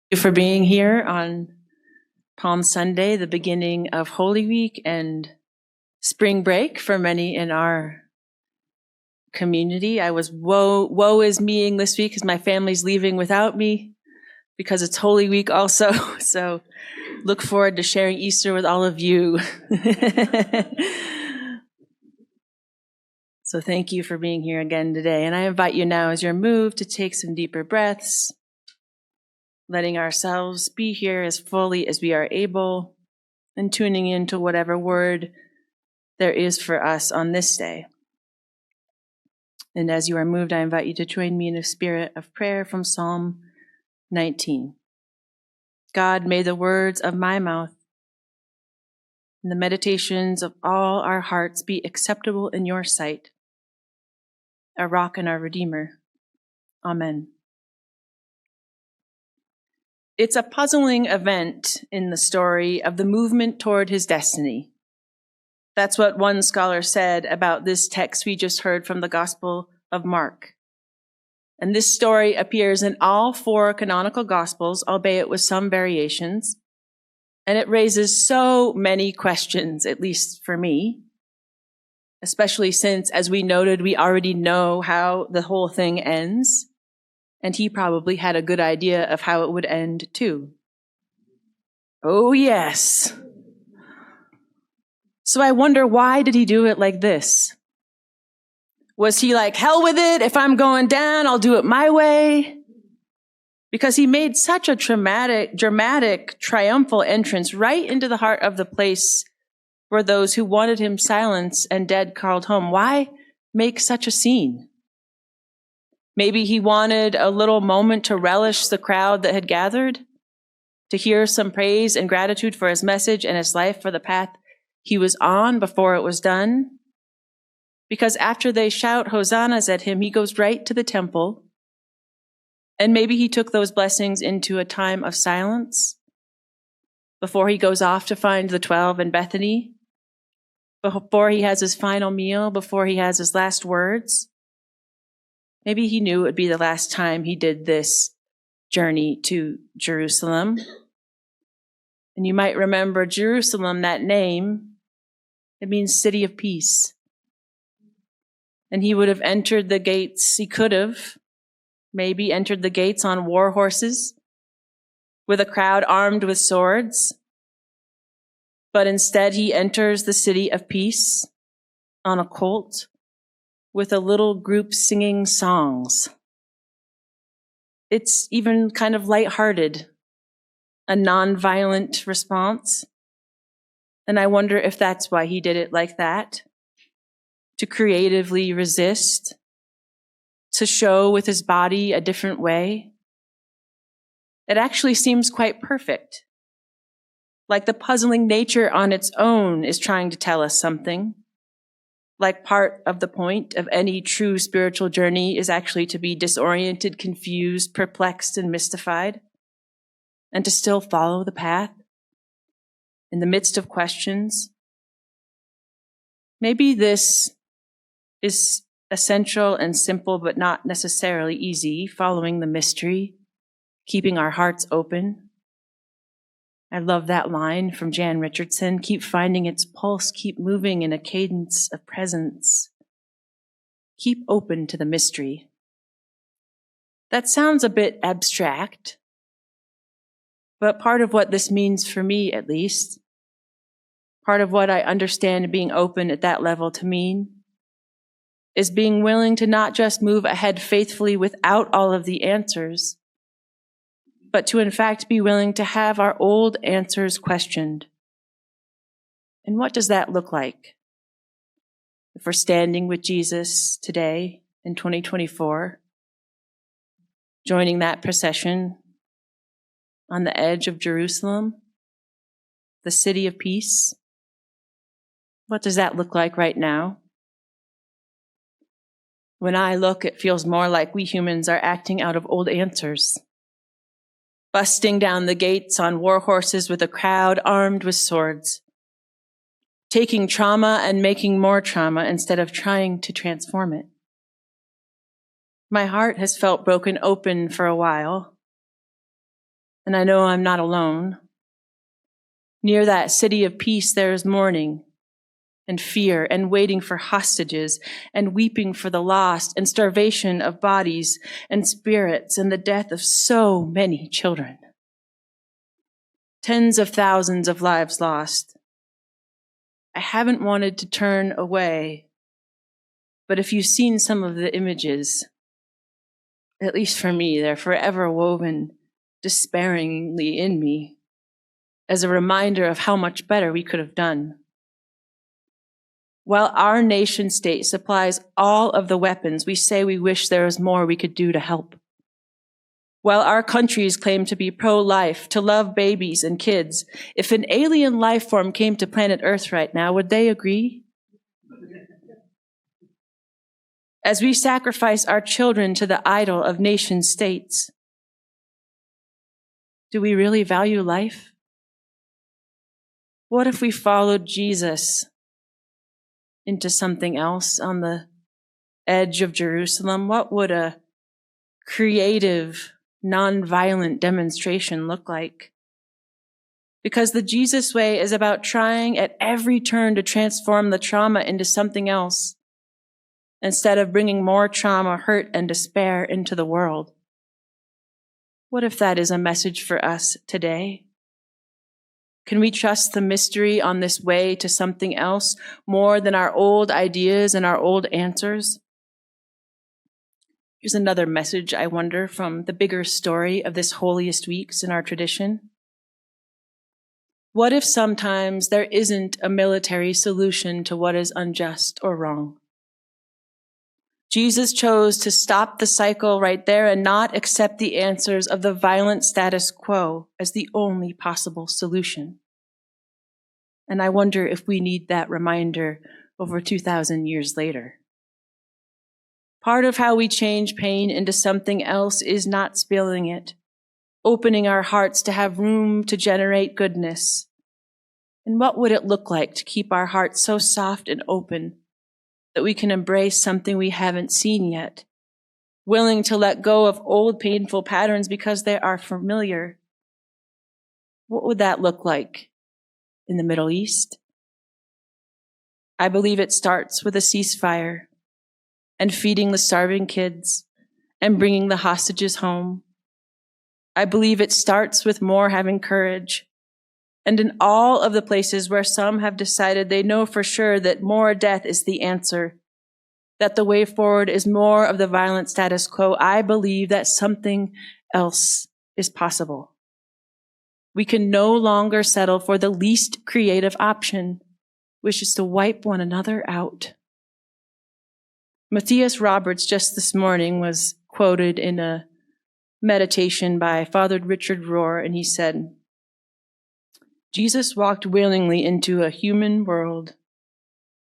You for being here on Palm Sunday, the beginning of Holy Week and spring break for many in our community. I was woe is meing this week because my family's leaving without me because it's Holy Week also. So look forward to sharing Easter with all of you. So thank you for being here again today. And I invite you now as you're moved to take some deeper breaths, letting ourselves be here as fully as we are able, and tuning into whatever word there is for us on this day. And as you are moved, I invite you to join me in a spirit of prayer from Psalm 19. God, may the words of my mouth and the meditations of all our hearts be acceptable in your sight, our rock and our redeemer. Amen. It's a puzzling event in the story of the movement toward his destiny. That's what one scholar said about this text we just heard from the Gospel of Mark. And this story appears in all 4 canonical Gospels, albeit with some variations. And it raises so many questions, at least for me, especially since, as we noted, we already know how the whole thing ends. And he probably had a good idea of how it would end too. Oh, yes. So I wonder, why did he do it like this? Was he like, hell with it, if I'm going down, I'll do it my way? Because he made such a dramatic, triumphal entrance right into the heart of the place where those who wanted him silenced and dead called home. Why make such a scene? Maybe he wanted a little moment to relish the crowd that had gathered, to hear some praise and gratitude for his message and his life for the path he was on before it was done. Because after they shout hosannas at him, he goes right to the temple. And maybe he took those blessings into a time of silence before he goes off to find the 12 in Bethany, before he has his final meal, before he has his last words. Maybe he knew it would be the last time he did this journey to Jerusalem. And you might remember Jerusalem, that name, it means city of peace. And he would have entered the gates, he could have maybe entered the gates on war horses with a crowd armed with swords. But instead he enters the city of peace on a colt with a little group singing songs. It's even kind of lighthearted, a nonviolent response. And I wonder if that's why he did it like that, to creatively resist, to show with his body a different way. It actually seems quite perfect, like the puzzling nature on its own is trying to tell us something. Like part of the point of any true spiritual journey is actually to be disoriented, confused, perplexed, and mystified, and to still follow the path in the midst of questions. Maybe this is essential and simple, but not necessarily easy, following the mystery, keeping our hearts open. I love that line from Jan Richardson, keep finding its pulse, keep moving in a cadence of presence. Keep open to the mystery. That sounds a bit abstract, but part of what this means for me, at least, part of what I understand being open at that level to mean, is being willing to not just move ahead faithfully without all of the answers, but to in fact be willing to have our old answers questioned. And what does that look like? If we're standing with Jesus today in 2024, joining that procession on the edge of Jerusalem, the city of peace, what does that look like right now? When I look, it feels more like we humans are acting out of old answers, busting down the gates on war horses with a crowd armed with swords, taking trauma and making more trauma instead of trying to transform it. My heart has felt broken open for a while, And I know I'm not alone. Near that city of peace, there is mourning and fear and waiting for hostages and weeping for the lost and starvation of bodies and spirits and the death of so many children. Tens of thousands of lives lost. I haven't wanted to turn away, but if you've seen some of the images, at least for me, they're forever woven despairingly in me as a reminder of how much better we could have done. While our nation state supplies all of the weapons, we say we wish there was more we could do to help. While our countries claim to be pro-life, to love babies and kids, if an alien life form came to planet Earth right now, would they agree? As we sacrifice our children to the idol of nation states, do we really value life? What if we followed Jesus into something else on the edge of Jerusalem? What would a creative, nonviolent demonstration look like? Because the Jesus way is about trying at every turn to transform the trauma into something else, instead of bringing more trauma, hurt, and despair into the world. What if that is a message for us today? Can we trust the mystery on this way to something else more than our old ideas and our old answers? Here's another message, I wonder, from the bigger story of this holiest weeks in our tradition. What if sometimes there isn't a military solution to what is unjust or wrong? Jesus chose to stop the cycle right there and not accept the answers of the violent status quo as the only possible solution. And I wonder if we need that reminder over 2,000 years later. Part of how we change pain into something else is not spilling it, opening our hearts to have room to generate goodness. And what would it look like to keep our hearts so soft and open that we can embrace something we haven't seen yet, willing to let go of old painful patterns because they are familiar? What would that look like in the Middle East? I believe it starts with a ceasefire and feeding the starving kids and bringing the hostages home. I believe it starts with more having courage. And in all of the places where some have decided they know for sure that more death is the answer, that the way forward is more of the violent status quo, I believe that something else is possible. We can no longer settle for the least creative option, which is to wipe one another out. Matthias Roberts just this morning was quoted in a meditation by Father Richard Rohr, and he said, Jesus walked willingly into a human world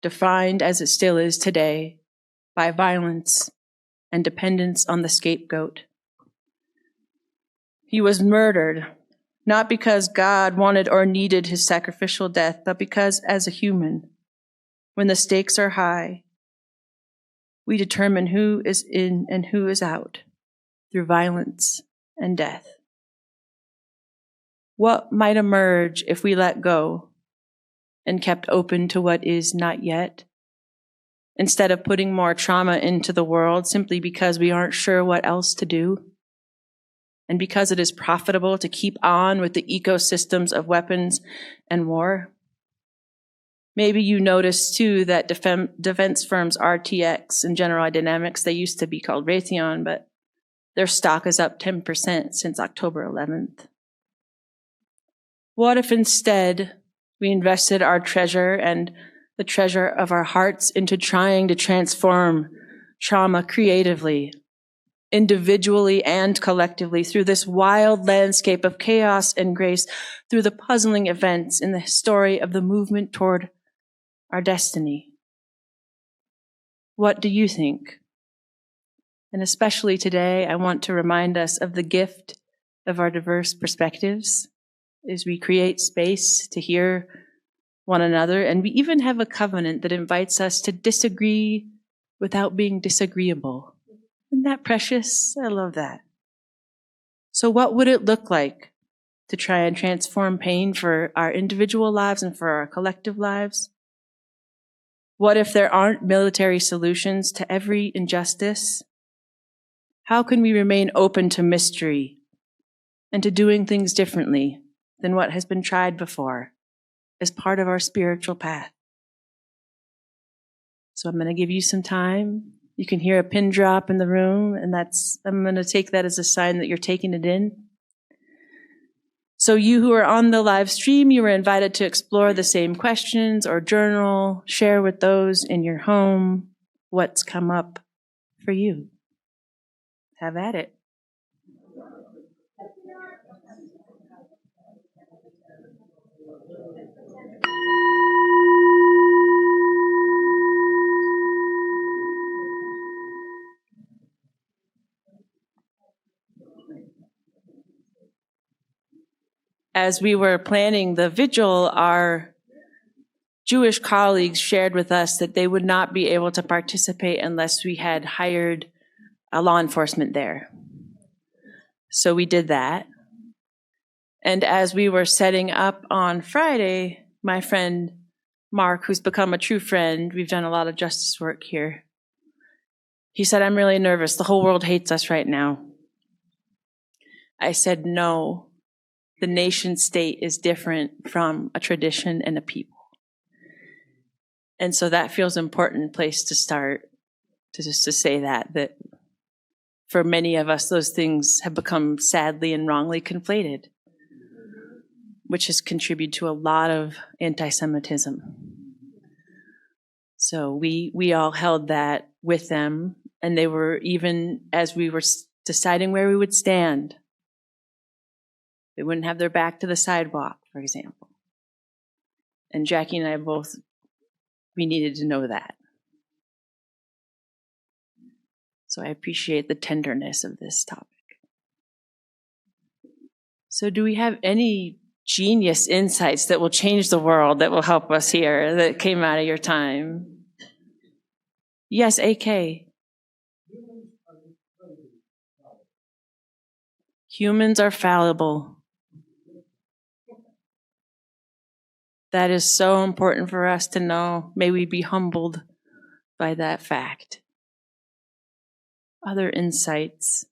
defined as it still is today by violence and dependence on the scapegoat. He was murdered, not because God wanted or needed his sacrificial death, but because as a human, when the stakes are high, we determine who is in and who is out through violence and death. What might emerge if we let go and kept open to what is not yet, instead of putting more trauma into the world simply because we aren't sure what else to do, and because it is profitable to keep on with the ecosystems of weapons and war? Maybe you noticed too that defense firms RTX and General Dynamics, they used to be called Raytheon, but their stock is up 10% since October 11th. What if instead we invested our treasure and the treasure of our hearts into trying to transform trauma creatively, individually and collectively, through this wild landscape of chaos and grace, through the puzzling events in the story of the movement toward our destiny? What do you think? And especially today, I want to remind us of the gift of our diverse perspectives as we create space to hear one another. And we even have a covenant that invites us to disagree without being disagreeable. Isn't that precious? I love that. So what would it look like to try and transform pain for our individual lives and for our collective lives? What if there aren't military solutions to every injustice? How can we remain open to mystery and to doing things differently than what has been tried before as part of our spiritual path? So I'm going to give you some time. You can hear a pin drop in the room, and I'm going to take that as a sign that you're taking it in. So you who are on the live stream, you were invited to explore the same questions or journal, share with those in your home what's come up for you. Have at it. As we were planning the vigil, our Jewish colleagues shared with us that they would not be able to participate unless we had hired a law enforcement there. So we did that. And as we were setting up on Friday, my friend Mark, who's become a true friend, we've done a lot of justice work here, he said, "I'm really nervous. The whole world hates us right now." I said, "No. The nation state is different from a tradition and a people." And so that feels an important place to start, to say that for many of us, those things have become sadly and wrongly conflated, which has contributed to a lot of anti-Semitism. So we all held that with them, and they were, even as we were deciding where we would stand, they wouldn't have their back to the sidewalk, for example. And Jackie and I both, we needed to know that. So I appreciate the tenderness of this topic. So do we have any genius insights that will change the world, that will help us here, that came out of your time? Yes, AK. Humans are fallible. That is so important for us to know. May we be humbled by that fact. Other insights?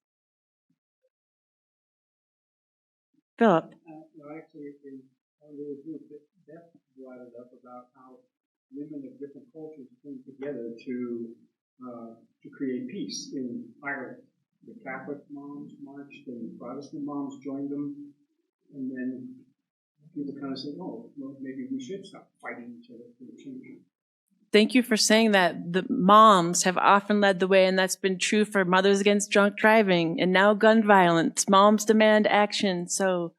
Philip. Actually, there was a group that brought it up about how women of different cultures came together to create peace in Ireland. The Catholic moms marched and the Protestant moms joined them, and then people kind of said, "Oh, well, maybe we should stop fighting each other for the change." Thank you for saying that. The moms have often led the way, and that's been true for Mothers Against Drunk Driving and now gun violence. Moms demand action. So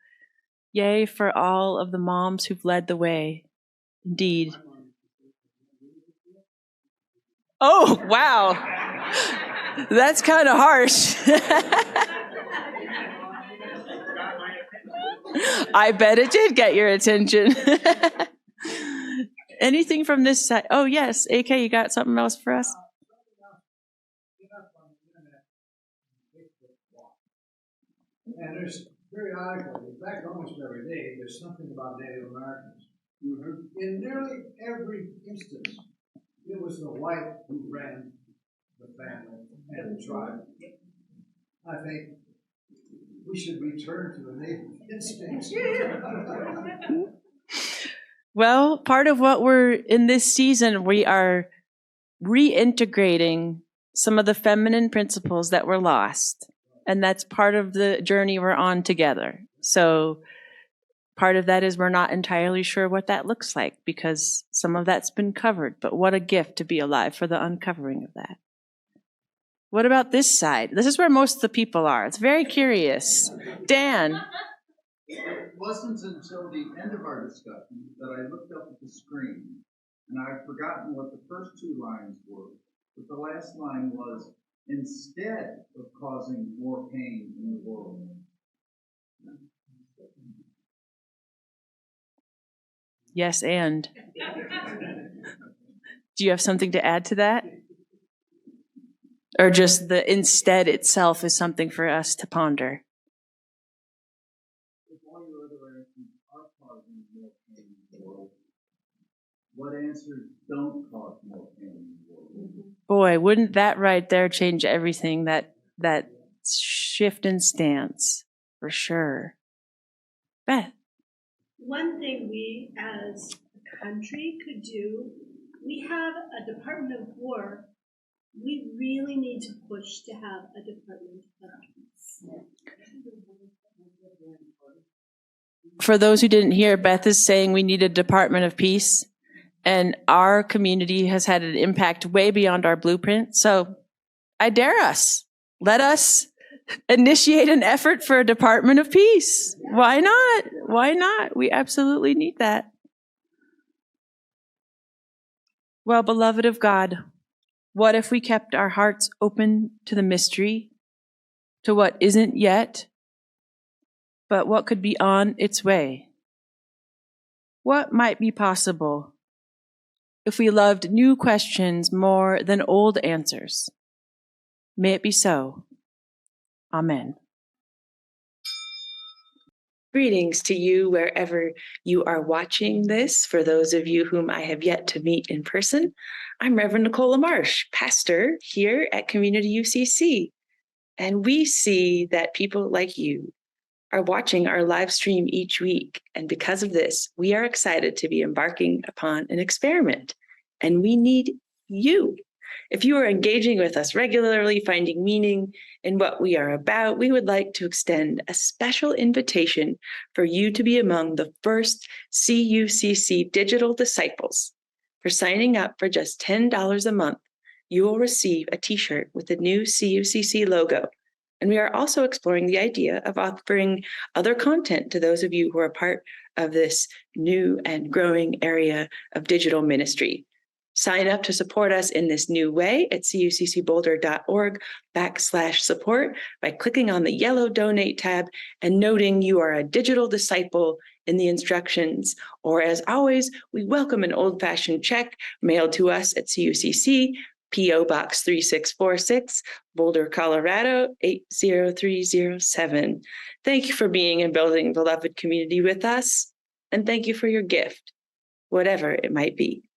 yay for all of the moms who've led the way. Indeed. Oh, wow. That's kind of harsh. I bet it did get your attention. Anything from this side? Oh, yes. AK, you got something else for us? And there's periodically, in fact, almost every day, there's something about Native Americans. Mm-hmm. In nearly every instance, it was the white who ran the family and the tribe. I think we should return to the native instincts. Well, part of what we're in this season, we are reintegrating some of the feminine principles that were lost. And that's part of the journey we're on together. So part of that is we're not entirely sure what that looks like because some of that's been covered. But what a gift to be alive for the uncovering of that. What about this side? This is where most of the people are. It's very curious. Dan. It wasn't until the end of our discussion that I looked up at the screen, and I've forgotten what the first two lines were, but the last line was, "instead of causing more pain in the world." Yes, and. Do you have something to add to that? Or just the instead itself is something for us to ponder? If all your What answers don't cause more pain and worry? Boy, wouldn't that right there change everything, that shift in stance, for sure. Beth. One thing we as a country could do, we have a Department of War. We really need to push to have a Department of Peace. For those who didn't hear, Beth is saying we need a Department of Peace, and our community has had an impact way beyond our blueprint. So I dare us. Let us initiate an effort for a Department of Peace. Why not? Why not? We absolutely need that. Well, beloved of God, what if we kept our hearts open to the mystery, to what isn't yet, but what could be on its way? What might be possible if we loved new questions more than old answers? May it be so. Amen. Greetings to you wherever you are watching this. For those of you whom I have yet to meet in person, I'm Reverend Nicola Marsh, pastor here at Community UCC. And we see that people like you are watching our live stream each week. And because of this, we are excited to be embarking upon an experiment. And we need you. If you are engaging with us regularly, finding meaning in what we are about, we would like to extend a special invitation for you to be among the first CUCC digital disciples. For signing up for just $10 a month, you will receive a t-shirt with the new CUCC logo. And we are also exploring the idea of offering other content to those of you who are part of this new and growing area of digital ministry. Sign up to support us in this new way at cuccboulder.org/support by clicking on the yellow donate tab and noting you are a digital disciple in the instructions. Or as always, we welcome an old-fashioned check mailed to us at CUCC, P.O. Box 3646, Boulder, Colorado 80307. Thank you for being and building beloved community with us, and thank you for your gift, whatever it might be.